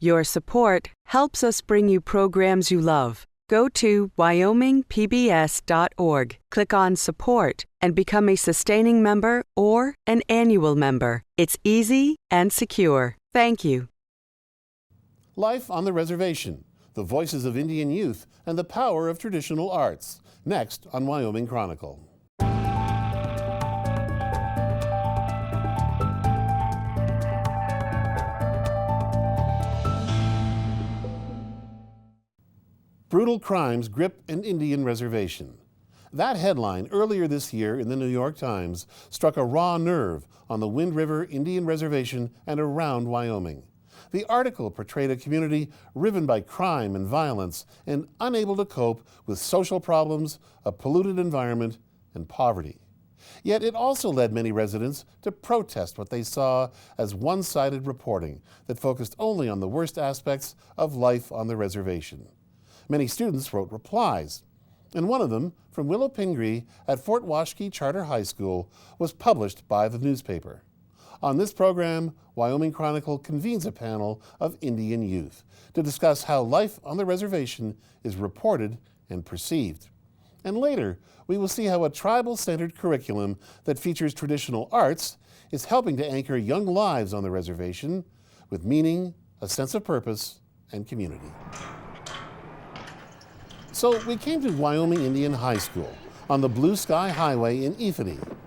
Your support helps us bring you programs you love. Go to wyomingpbs.org, click on Support, and become a sustaining member or an annual member. It's easy and secure. Thank you. Life on the Reservation, the voices of Indian youth and the power of traditional arts. Next on Wyoming Chronicle. Brutal crimes grip an Indian reservation. That headline earlier this year in the New York Times struck a raw nerve on the Wind River Indian Reservation and around Wyoming. The article portrayed a community riven by crime and violence and unable to cope with social problems, a polluted environment, and poverty. Yet it also led many residents to protest what they saw as one-sided reporting that focused only on the worst aspects of life on the reservation. Many students wrote replies, and one of them, from Willow Pingree at Fort Washakie Charter High School, was published by the newspaper. On this program, Wyoming Chronicle convenes a panel of Indian youth to discuss how life on the reservation is reported and perceived. And later, we will see how a tribal-centered curriculum that features traditional arts is helping to anchor young lives on the reservation with meaning, a sense of purpose, and community. So we came to Wyoming Indian High School on the Blue Sky Highway in Effingham.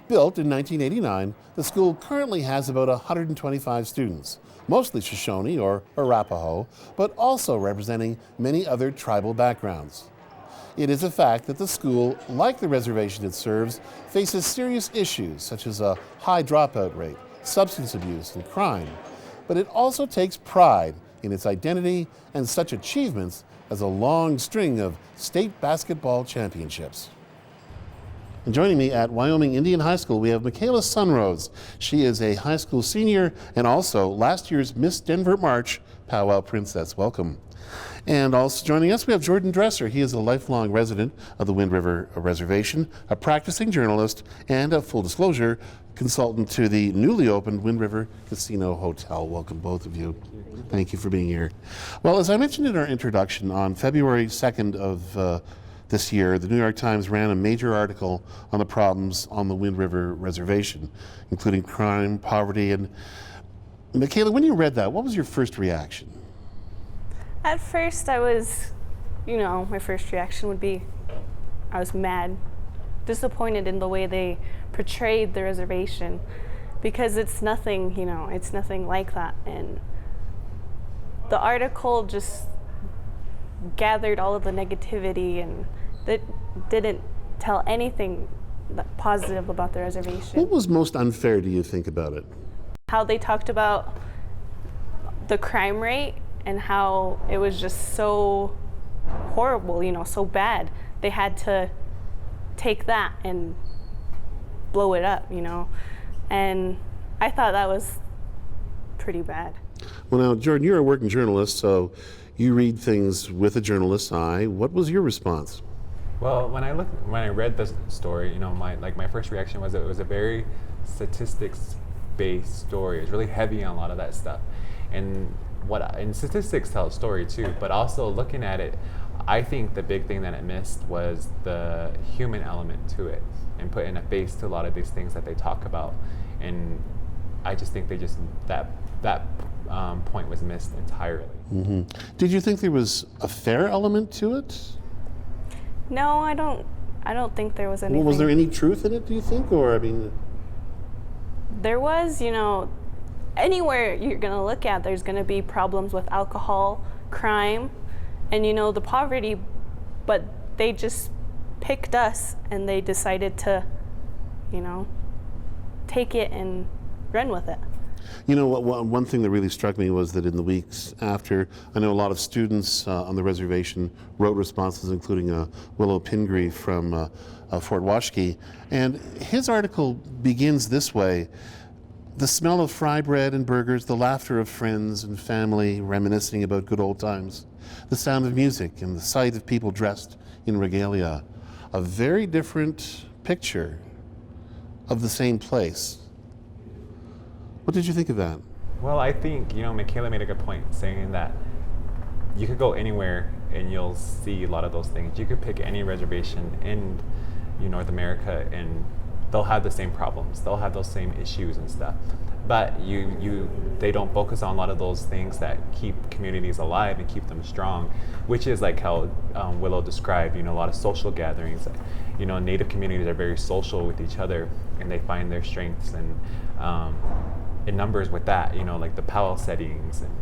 Built in 1989, the school currently has about 125 students, mostly Shoshone or Arapaho, but also representing many other tribal backgrounds. It is a fact that the school, like the reservation it serves, faces serious issues such as a high dropout rate, substance abuse, and crime. But it also takes pride in its identity and such achievements as a long string of state basketball championships. And joining me at Wyoming Indian High School, we have Michaela Sunrose. She is a high school senior and also last year's Miss Denver March Powwow Princess. Welcome. And also joining us, we have Jordan Dresser. He is a lifelong resident of the Wind River Reservation, a practicing journalist, and a full disclosure consultant to the newly opened Wind River Casino Hotel. Welcome, both of you. Thank you for being here. Well, as I mentioned in our introduction, on February 2nd of this year, the New York Times ran a major article on the problems on the Wind River Reservation, including crime, poverty, and Michaela, when you read that, what was your first reaction? At first I was, my first reaction would be, I was mad, disappointed in the way they portrayed the reservation, because it's nothing, it's nothing like that. And the article just gathered all of the negativity and that didn't tell anything positive about the reservation. What was most unfair, do you think, about it? How they talked about the crime rate and how it was just so horrible, so bad. They had to take that and blow it up, and I thought that was pretty bad. Well, now, Jordan, you're a working journalist, so you read things with a journalist's eye. What was your response? Well, when I read this story, my first reaction was it was a very statistics-based story. It was really heavy on a lot of that stuff, and statistics tell a story too. But also looking at it, I think the big thing that it missed was the human element to it, and putting a face to a lot of these things that they talk about. And I just think that point was missed entirely. Mm-hmm. Did you think there was a fair element to it? No, I don't think there was anything. Well, was there any truth in it, do you think? Or, there was, anywhere you're going to look at, there's going to be problems with alcohol, crime, and, the poverty, but they just picked us and they decided to, take it and run with it. One thing that really struck me was that in the weeks after, I know a lot of students on the reservation wrote responses, including Willow Pingree from Fort Washakie, and his article begins this way: the smell of fry bread and burgers, the laughter of friends and family reminiscing about good old times, the sound of music and the sight of people dressed in regalia. A very different picture of the same place. What did you think of that? Well, I think, Michaela made a good point saying that you could go anywhere and you'll see a lot of those things. You could pick any reservation in North America and they'll have the same problems. They'll have those same issues and stuff. But they don't focus on a lot of those things that keep communities alive and keep them strong, which is like how Willow described, a lot of social gatherings. Native communities are very social with each other and they find their strengths and in numbers with that, like the powwow settings and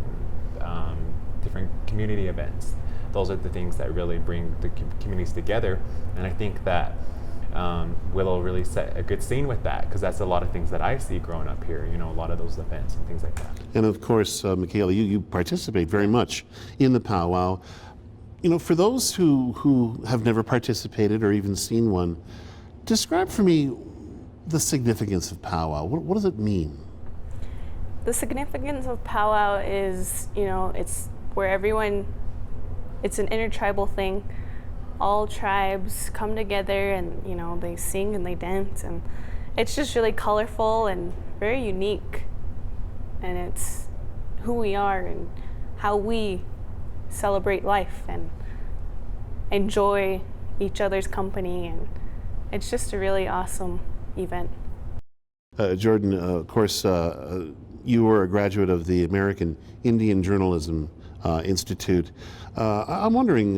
different community events. Those are the things that really bring the communities together. And I think that Willow really set a good scene with that, because that's a lot of things that I see growing up here, a lot of those events and things like that. And of course, Michaela, you participate very much in the powwow. For those who have never participated or even seen one, describe for me the significance of powwow. What does it mean? The significance of powwow is, it's where it's an intertribal thing. All tribes come together and, they sing and they dance, and it's just really colorful and very unique. And it's who we are and how we celebrate life and enjoy each other's company, and it's just a really awesome event. Jordan, of course, you were a graduate of the American Indian Journalism Institute. I'm wondering,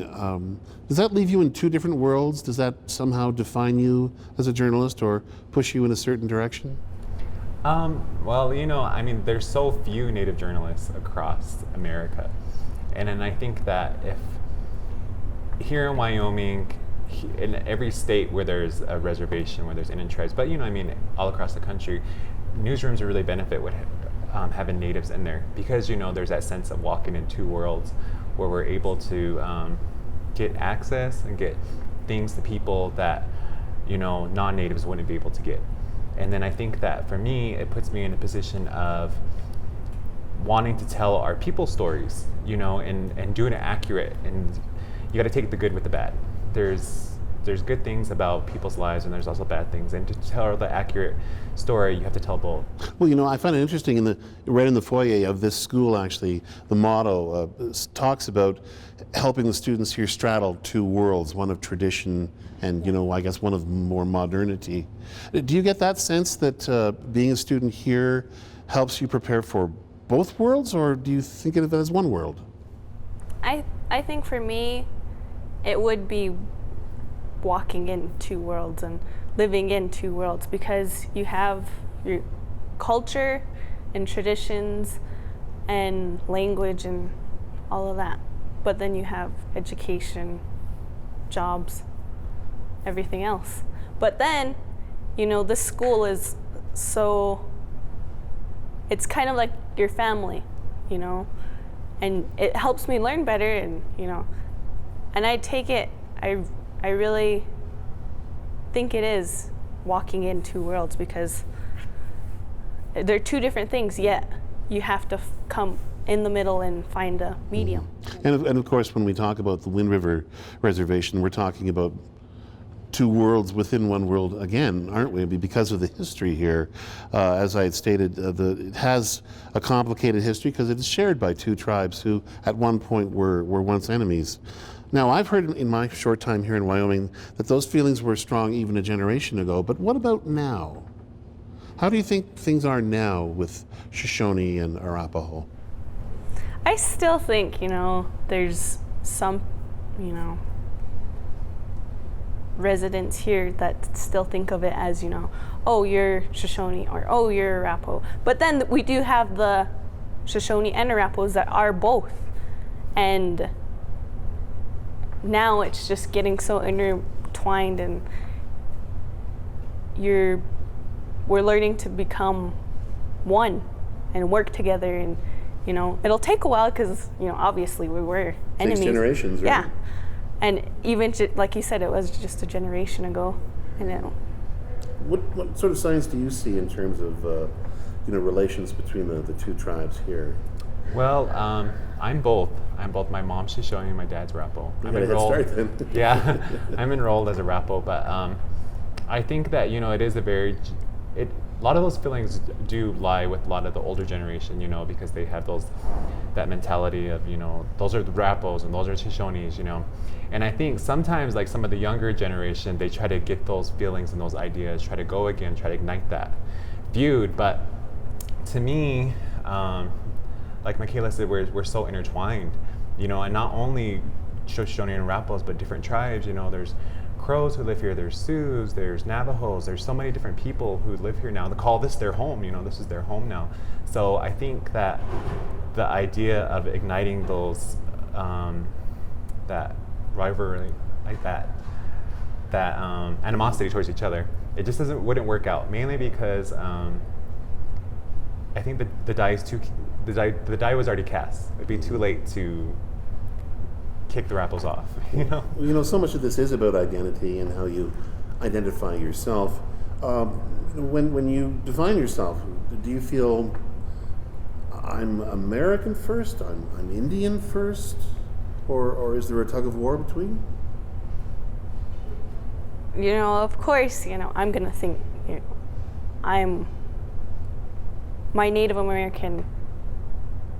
does that leave you in two different worlds? Does that somehow define you as a journalist or push you in a certain direction? Well, there's so few Native journalists across America. And then I think that if here in Wyoming, in every state where there's a reservation, where there's Indian tribes, but all across the country, newsrooms really benefit with having natives in there, because there's that sense of walking in two worlds, where we're able to get access and get things to people that non-natives wouldn't be able to get. And then I think that for me, it puts me in a position of wanting to tell our people's stories, and doing it accurate. And you got to take the good with the bad. There's good things about people's lives, and there's also bad things. And to tell the accurate story, you have to tell both. Well, I find it interesting, right in the foyer of this school, actually, the motto talks about helping the students here straddle two worlds, one of tradition and, I guess one of more modernity. Do you get that sense that being a student here helps you prepare for both worlds, or do you think of it as one world? I think for me, it would be walking in two worlds and living in two worlds, because you have your culture and traditions and language and all of that, but then you have education, jobs, everything else. But then, this school is it's kind of like your family, and it helps me learn better, and and I take it, I really think it is walking in two worlds, because they're two different things, yet you have to come in the middle and find a medium. And of course, when we talk about the Wind River Reservation, we're talking about two worlds within one world again, aren't we? Because of the history here. As I had stated, it has a complicated history because it is shared by two tribes who at one point were once enemies. Now, I've heard in my short time here in Wyoming that those feelings were strong even a generation ago, but what about now? How do you think things are now with Shoshone and Arapaho? I still think, there's some, residents here that still think of it as, oh, you're Shoshone, or oh, you're Arapaho. But then we do have the Shoshone and Arapahos that are both. And now it's just getting so intertwined, and we're learning to become one and work together, and it'll take a while because obviously we were enemies. 6 generations, right? Yeah, and even like you said, it was just a generation ago, and what sort of signs do you see in terms of relations between the two tribes here? Well, I'm both. My mom's Shoshone and my dad's Arapaho. I'm enrolled. Head start then. Yeah, I'm enrolled as a Arapaho, but I think that it is a lot of those feelings do lie with a lot of the older generation, you know, because they have that mentality of, you know, those are the Rapos and those are Shoshones, you know. And I think sometimes, like, some of the younger generation, they try to get those feelings and those ideas, try to go again, try to ignite that feud. But to me, like Michaela said, we're so intertwined, you know, and not only Shoshone and Rapos, but different tribes, you know. There's Crows who live here, there's Sioux, there's Navajos, there's so many different people who live here now. They call this their home, you know, this is their home now. So I think that the idea of igniting those, that rivalry, like that animosity towards each other, it just wouldn't work out, mainly because I think the die was already cast. It'd be too late to kick the Rapos off, you know? You know, so much of this is about identity and how you identify yourself. When you define yourself, do you feel I'm American first, I'm Indian first, or is there a tug of war between? You know, of course, you know, I'm gonna think, you know, I'm my Native American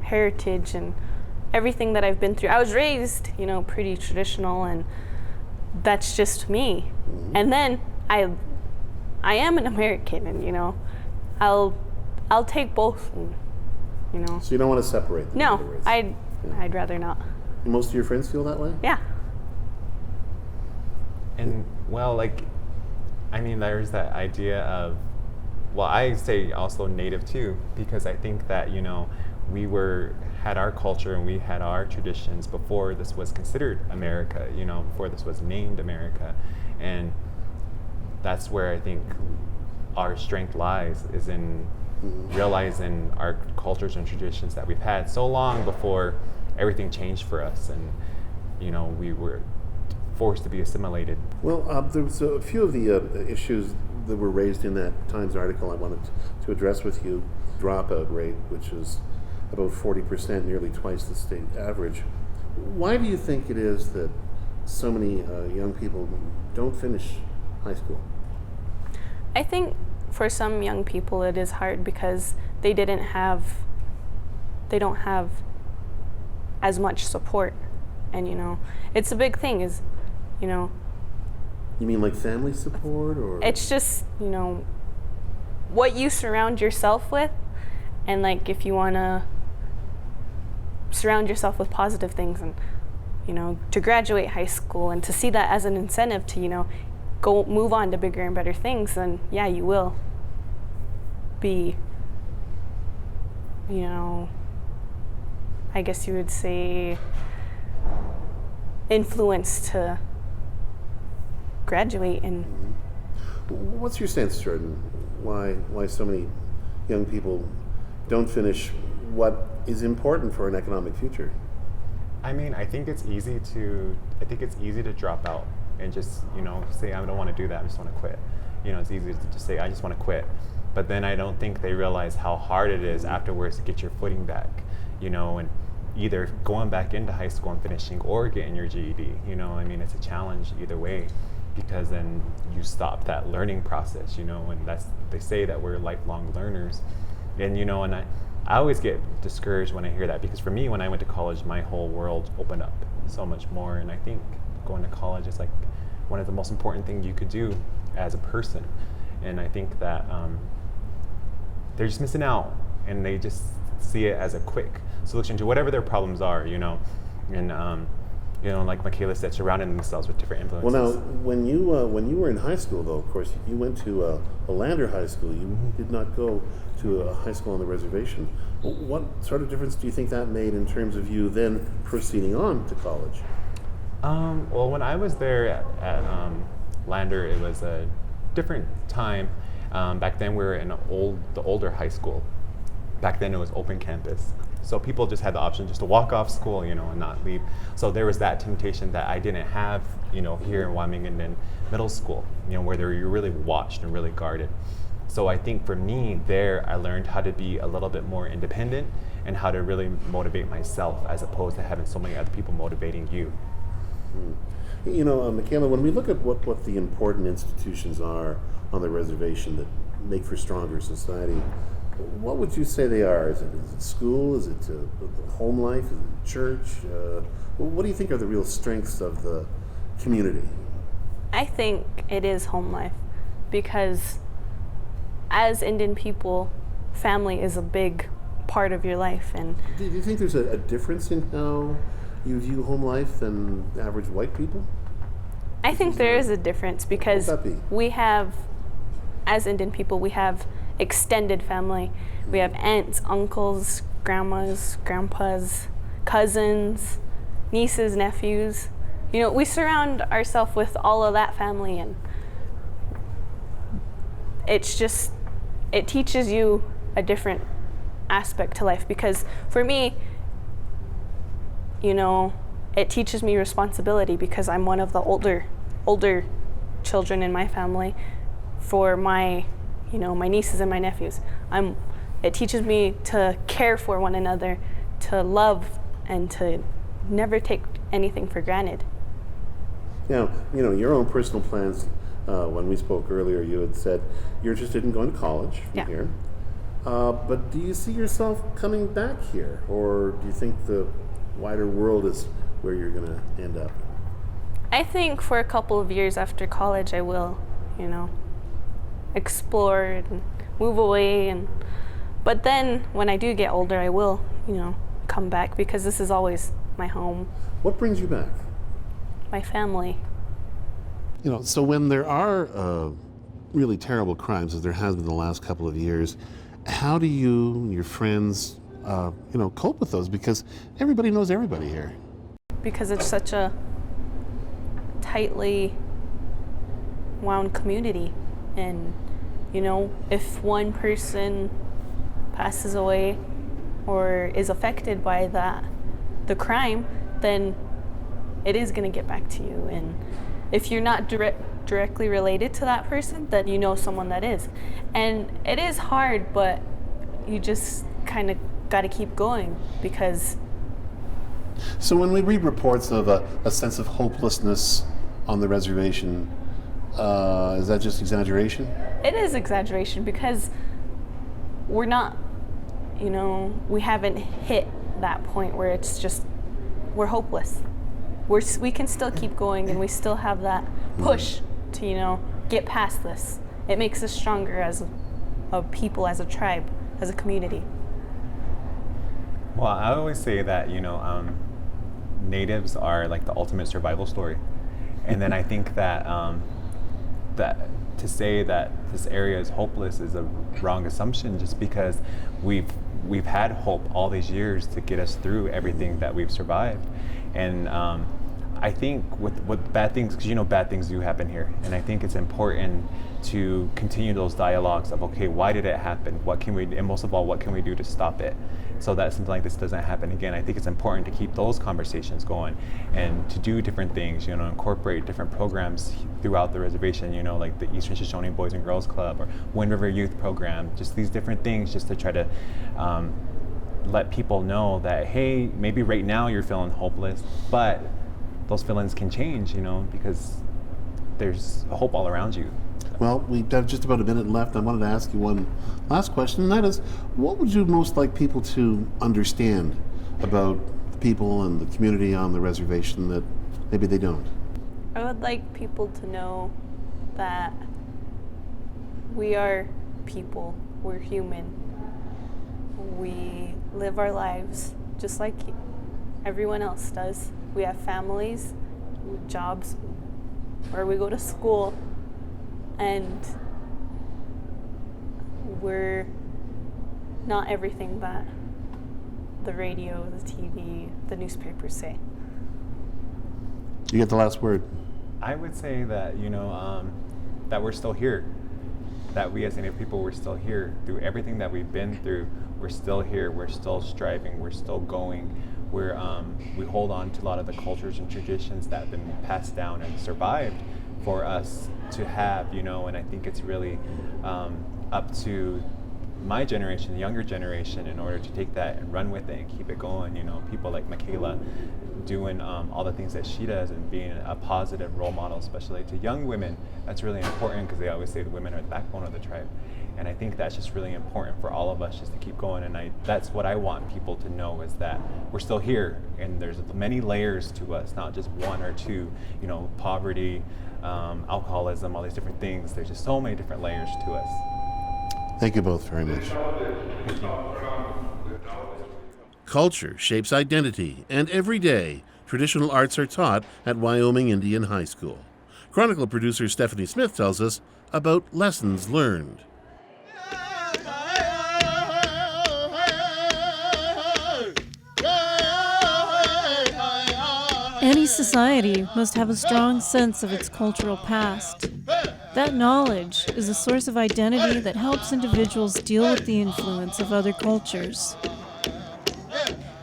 heritage and everything that I've been through. I was raised, you know, pretty traditional, and that's just me. Mm-hmm. And then I am an American, and, you know, I'll take both, and, you know. So you don't want to separate them? No, I'd rather not. And most of your friends feel that way? Yeah. And, well, like, I mean, there's that idea of, well, I say also Native too, because I think that, you know, we had our culture and we had our traditions before this was considered America, you know, before this was named America. And that's where I think our strength lies, is in realizing our cultures and traditions that we've had so long before everything changed for us, and, you know, we were forced to be assimilated. Well, there was a few of the issues that were raised in that Times article I wanted to address with you. Dropout rate, which is about 40%, nearly twice the state average. Why do you think it is that so many young people don't finish high school? I think for some young people it is hard because they don't have as much support. And, you know, it's a big thing, is, you know. You mean like family support, or? It's just, you know, what you surround yourself with, and, like, if you want to surround yourself with positive things, and, you know, to graduate high school and to see that as an incentive to, you know, go move on to bigger and better things, then yeah, you will be, you know, I guess you would say, influenced to graduate. And what's your sense, Jordan? Why so many young people don't finish what is important for an economic future? I mean, I think it's easy to drop out and just, you know, say, I don't want to do that, I just want to quit. You know, it's easy to just say, I just want to quit. But then I don't think they realize how hard it is afterwards to get your footing back, you know, and either going back into high school and finishing or getting your GED. You know, I mean, it's a challenge either way, because then you stop that learning process, you know, and they say that we're lifelong learners. And, you know, and I always get discouraged when I hear that, because for me, when I went to college, my whole world opened up so much more. And I think going to college is like one of the most important things you could do as a person. And I think that they're just missing out, and they just see it as a quick solution to whatever their problems are, you know. And you know, like Michaela said, surrounding themselves with different influences. Well, now, when you were in high school, though, of course, you went to a Lander high school. You did not go to a high school on the reservation. What sort of difference do you think that made in terms of you then proceeding on to college? Well, when I was there at Lander, it was a different time. Back then, we were in the older high school. Back then, it was open campus. So people just had the option just to walk off school, you know, and not leave. So there was that temptation that I didn't have, you know, here in Wyoming and in middle school, you know, where you're really watched and really guarded. So I think for me there, I learned how to be a little bit more independent and how to really motivate myself, as opposed to having so many other people motivating you. You know, Michaela, when we look at what the important institutions are on the reservation that make for stronger society. What would you say they are? Is it school? Is it home life? Is it church? What do you think are the real strengths of the community? I think it is home life, because as Indian people, family is a big part of your life. And do you think there's a difference in how you view home life than average white people? I think there is a difference, because what would that be? we have, as Indian people, we have extended family. We have aunts, uncles, grandmas, grandpas, cousins, nieces, nephews. You know, we surround ourselves with all of that family, and it's just, it teaches you a different aspect to life. Because for me, you know, it teaches me responsibility, because I'm one of the older children in my family. For my, you know, my nieces and my nephews, it teaches me to care for one another, to love, and to never take anything for granted. Now, you know, your own personal plans, when we spoke earlier, you had said you're interested in going to college from here. But do you see yourself coming back here? Or do you think the wider world is where you're going to end up? I think for a couple of years after college, I will, you know, explore and move away. But then when I do get older, I will, you know, come back, because this is always my home. What brings you back? My family. You know, so when there are really terrible crimes, as there has been the last couple of years, how do you and your friends, you know, cope with those? Because everybody knows everybody here. Because it's such a tightly wound community. And, you know, if one person passes away or is affected by the crime, then it is going to get back to you. And if you're not directly related to that person, then you know someone that is. And it is hard, but you just kind of got to keep going, because... So when we read reports of a sense of hopelessness on the reservation, is that just exaggeration? It is exaggeration, because we're not, you know, we haven't hit that point where it's just, we're hopeless. We can still keep going, and we still have that push to, you know, get past this. It makes us stronger as a people, as a tribe, as a community. Well, I always say that, you know, natives are like the ultimate survival story. And then I think that that to say that this area is hopeless is a wrong assumption, just because we've had hope all these years to get us through everything that we've survived. And I think with bad things, because you know bad things do happen here, and I think it's important to continue those dialogues of, okay, why did it happen? What can we, and most of all, what can we do to stop it, so that something like this doesn't happen again? I think it's important to keep those conversations going, and to do different things, you know, incorporate different programs throughout the reservation, you know, like the Eastern Shoshone Boys and Girls Club or Wind River Youth Program, just these different things, just to try to let people know that, hey, maybe right now you're feeling hopeless, but those feelings can change, you know, because there's hope all around you. Well, we've got just about a minute left. I wanted to ask you one last question, and that is, what would you most like people to understand about the people and the community on the reservation that maybe they don't? I would like people to know that we are people, we're human. We live our lives just like everyone else does. We have families, jobs, or we go to school, and we're not everything that the radio, the TV, the newspapers say. You get the last word. I would say that, you know, that we're still here, that we as Native people, we're still here through everything that we've been through. We're still here, we're still striving, we're still going. We hold on to a lot of the cultures and traditions that have been passed down and survived for us to have, you know, and I think it's really up to my generation, the younger generation, in order to take that and run with it and keep it going. You know, people like Michaela doing all the things that she does and being a positive role model, especially to young women. That's really important, because they always say the women are the backbone of the tribe. And I think that's just really important for all of us just to keep going. And that's what I want people to know, is that we're still here, and there's many layers to us, not just one or two, you know, poverty, alcoholism, all these different things. There's just so many different layers to us. Thank you both very much. Thank you. Culture shapes identity, and every day, traditional arts are taught at Wyoming Indian High School. Chronicle producer Stephanie Smith tells us about lessons learned. Any society must have a strong sense of its cultural past. That knowledge is a source of identity that helps individuals deal with the influence of other cultures.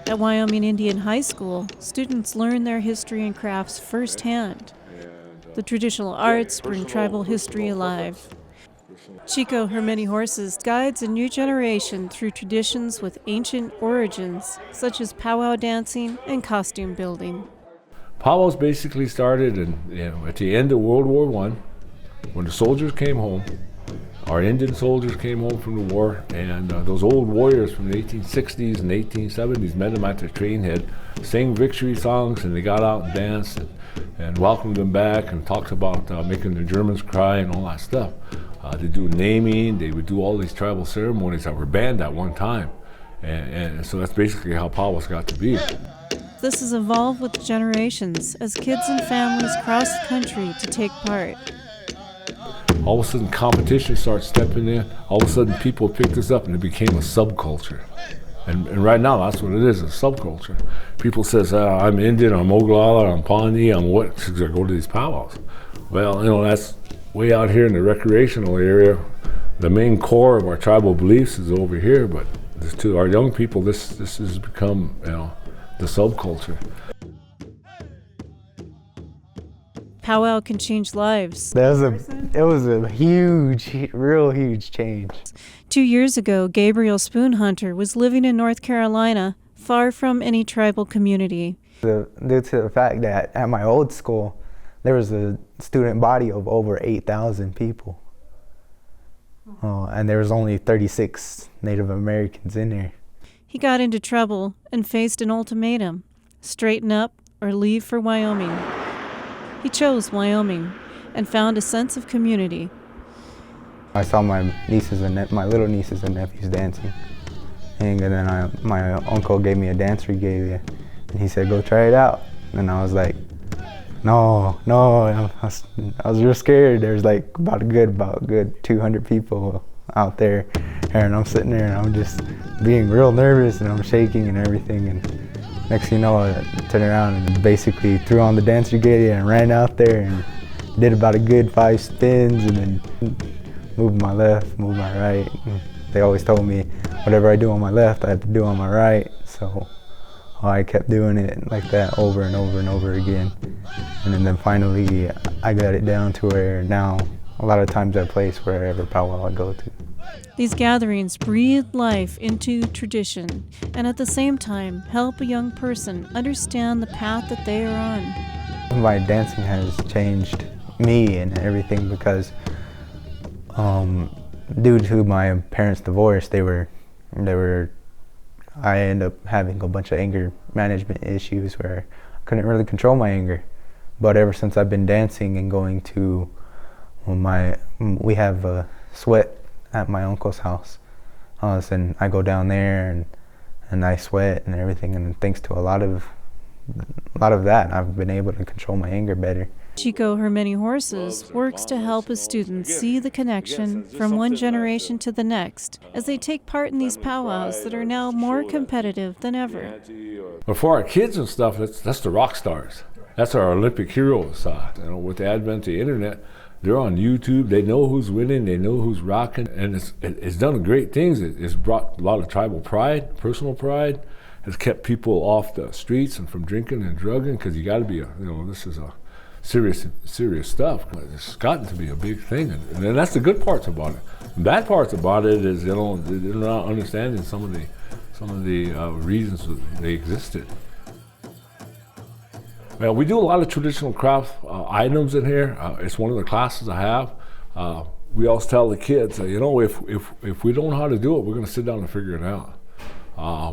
At Wyoming Indian High School, students learn their history and crafts firsthand. The traditional arts bring tribal history alive. Chico, her Manyhorses, guides a new generation through traditions with ancient origins, such as powwow dancing and costume building. Powwows basically started at the end of World War I, when the soldiers came home. Our Indian soldiers came home from the war, and those old warriors from the 1860s and 1870s met them at their train head, sang victory songs, and they got out and danced and welcomed them back and talked about making the Germans cry and all that stuff. They do naming, they would do all these tribal ceremonies that were banned at one time. And so that's basically how powwows got to be. This has evolved with generations as kids and families cross the country to take part. All of a sudden competition starts stepping in. All of a sudden people picked this up and it became a subculture. And right now that's what it is, a subculture. People says, I'm Indian, I'm Oglala, I'm Pawnee, I'm what, because I go to these powwows. Well, you know, that's way out here in the recreational area. The main core of our tribal beliefs is over here, but to our young people, this has become, you know, the subculture. Powwow can change lives. It was a huge, real huge change. 2 years ago, Gabriel Spoonhunter was living in North Carolina, far from any tribal community. Due to the fact that at my old school, there was a student body of over 8,000 people. And there was only 36 Native Americans in there. He got into trouble and faced an ultimatum: straighten up or leave for Wyoming. He chose Wyoming and found a sense of community. I saw my little nieces and nephews dancing, and then my uncle gave me a dance regalia, and he said, "Go try it out." And I was like, "No." I was real scared. There was like about a good 200 people out there, and I'm sitting there and I'm just being real nervous and I'm shaking and everything. And next thing you know, I turned around and basically threw on the dance regalia and ran out there and did about a good 5 spins, and then moved my left, moved my right. And they always told me whatever I do on my left, I have to do on my right. So I kept doing it like that over and over and over again. And then finally, I got it down to where now a lot of times I place wherever powwow I go to. These gatherings breathe life into tradition and at the same time help a young person understand the path that they are on. My dancing has changed me and everything because due to my parents' divorce, I ended up having a bunch of anger management issues where I couldn't really control my anger. But ever since I've been dancing and going to we have a sweat at my uncle's house, and I go down there and I sweat and everything, and thanks to a lot of that, I've been able to control my anger better. Chico, her Manyhorses, works to help his students see the connection from one generation to the next as they take part in these powwows that are now more competitive than ever. But for our kids and stuff, that's the rock stars. That's our Olympic heroes. With the advent of the internet, they're on YouTube. They know who's winning. They know who's rocking, and it's done great things. It's brought a lot of tribal pride, personal pride. It's kept people off the streets and from drinking and drugging, because you got to be this is a serious stuff. It's gotten to be a big thing, and that's the good parts about it. The bad parts about it is they're not understanding some of the reasons that they existed. Well, we do a lot of traditional craft items in here. It's one of the classes I have. we always tell the kids, you know, if we don't know how to do it, we're going to sit down and figure it out.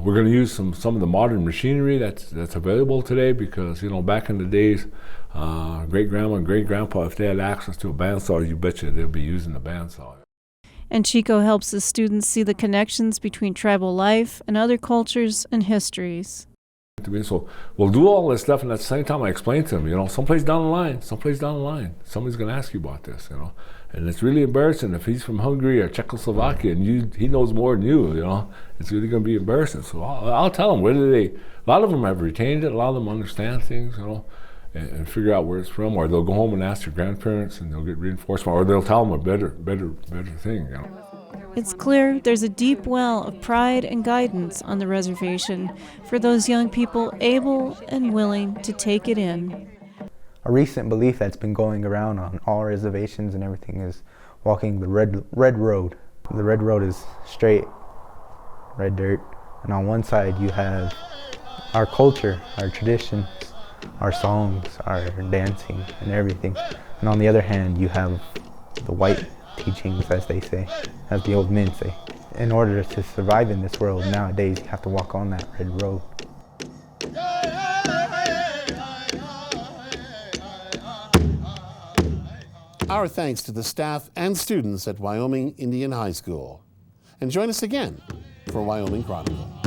We're going to use some of the modern machinery that's available today, because, you know, back in the days, great-grandma and great-grandpa, if they had access to a bandsaw, you betcha they'd be using the bandsaw. And Chico helps his students see the connections between tribal life and other cultures and histories. So we'll do all this stuff, and at the same time I explain to them, you know, someplace down the line, somebody's going to ask you about this, you know. And it's really embarrassing if he's from Hungary or Czechoslovakia and he knows more than you, you know. It's really going to be embarrassing. So I'll tell them, a lot of them have retained it, a lot of them understand things, you know, and figure out where it's from, or they'll go home and ask their grandparents and they'll get reinforcement, or they'll tell them a better thing, you know. It's clear there's a deep well of pride and guidance on the reservation for those young people able and willing to take it in. A recent belief that's been going around on all reservations and everything is walking the red road. The red road is straight, red dirt, and on one side you have our culture, our traditions, our songs, our dancing and everything. And on the other hand, you have the white teachings, as they say, as the old men say. In order to survive in this world nowadays, you have to walk on that red road. Our thanks to the staff and students at Wyoming Indian High School. And join us again for Wyoming Chronicle.